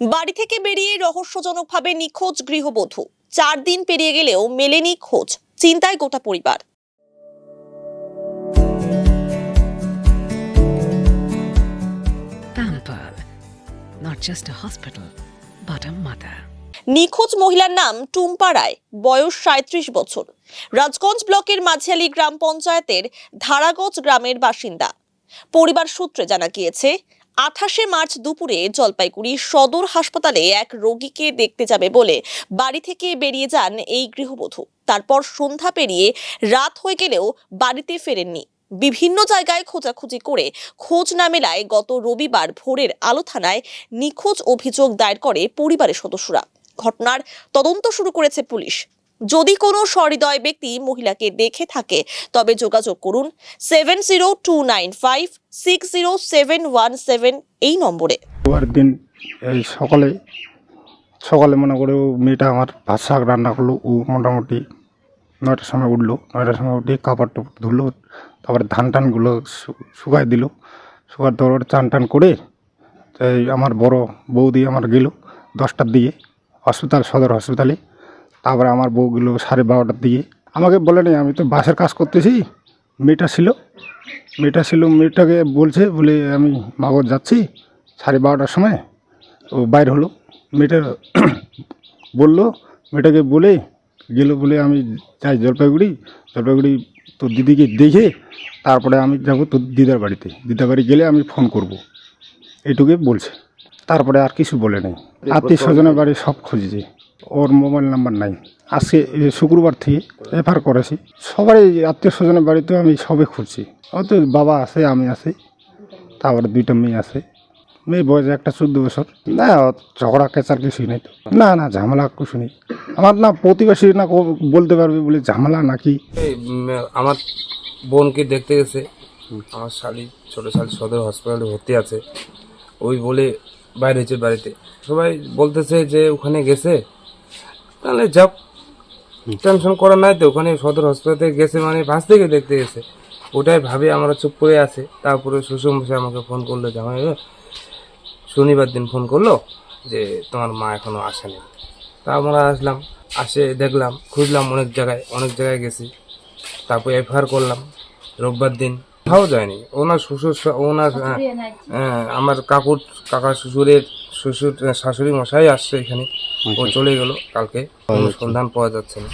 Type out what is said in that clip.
বাড়ি থেকে বেরিয়ে রহস্যজনকভাবে নিখোঁজ গৃহবধূ। 4 দিন পেরিয়ে গেলেও মেলেনি খোঁজ। চিন্তায় গোটা পরিবার। Pampered, not just a hospital, but a mother. নিখোঁজ মহিলার নাম টুম্পা রায়, বয়স 37 বছর। রাজগঞ্জ ব্লকের মাঝিয়ালি গ্রাম পঞ্চায়েতের ধারাগঞ্জ গ্রামের বাসিন্দা। পরিবার সূত্রে জানা গিয়েছে, 28শে মার্চ দুপুরে জলপাইগুড়ি সদর হাসপাতালে এক রোগীকে দেখতে যাবে বলে বাড়ি থেকে বেরিয়ে যান এই গৃহবধূ। তারপর সন্ধ্যা পেরিয়ে রাত হয়ে গেলেও বাড়িতে ফেরেননি। বিভিন্ন জায়গায় খোঁজাখুঁজি করে খোঁজ না মেলায় গত রবিবার ভোরের আলো থানায় নিখোঁজ অভিযোগ দায়ের করে পরিবারের সদস্যরা। ঘটনার তদন্ত শুরু করেছে পুলিশ। যদি কোনো সহৃদয় ব্যক্তি মহিলাকে দেখে থাকে তবে যোগাযোগ করুন 7029560717 এই নম্বরে। দিন এই সকালে মনে করে ও মেয়েটা আমার ভাত শাক রান্না করলো। ও মোটামুটি 9টার সময় উঠলো। 9টার সময় উঠে কাপড় টাপড় ধুলো, তারপরে ধান টানগুলো শুকায় দিল। শুকার দেওয়ার চান টান করে তাই আমার বড় বৌদি আমার গেল 10টার দিকে সদর হসপিটালে। তারপরে আমার বউ গেল 12:30টার দিকে। আমাকে বলেনি, আমি তো বাসের কাজ করতেছি। মেয়েটাকে বলছে বলে আমি মাগর যাচ্ছি 12:30টার সময়। ও বাইর হলো, মেয়েটা বললো, মেয়েটাকে বলে গেল বলে আমি যাই জলপাইগুড়ি তোর দিদিকে দেখে তারপরে আমি যাব তোর দিদার বাড়ি গেলে আমি ফোন করব, এইটুকুই বলছে। তারপরে আর কিছু বলে নেই। আত্মীয় স্বজনের বাড়ি সব খুঁজেছি, ওর মোবাইল নাম্বার নাই। আজকে শুক্রবার থেকে এফআইআর করেছি। সবাই আত্মীয় স্বজনের বাড়িতে আমি সবে খুঁজছি। হয়তো বাবা আছে, আমি আছি, তারপরে 2টা মেয়ে আছে। মেয়ে বয়স একটা 14 বছর। না ঝগড়া কেচার কিছুই নেই তো। না ঝামেলা কিছু নেই। আমার না প্রতিবেশী না বলতে পারবে বলে ঝামেলা নাকি। আমার বোনকে দেখতে গেছে, আমার ছোট শালি সদর হসপিটালে ভর্তি আছে। ওই বলে বাইরে হয়েছে বাড়িতে। সবাই বলতেছে যে ওখানে গেছে, তাহলে যাক, টেনশন করার নাই তো। ওখানে সদর হসপিটালে গেছে মানে বাস থেকে দেখতে গেছে, ওটাই ভাবে আমরা চুপ করে আছে। তারপরে শ্বশুরমশাই আমাকে ফোন করলো, জামাই শনিবার দিন ফোন করলো যে তোমার মা এখনো আসেনি। তা আমরা আসলাম, দেখলাম, খুঁজলাম অনেক জায়গায় গেছি। তারপর এফআইআর করলাম। রোববার দিন কোথাও যায়নি। আমার কাকা শ্বশুরের শাশুড়ি মশাই আসছে এখানে। ও চলে গেল কালকে, কোনো সন্ধান পাওয়া যাচ্ছে না।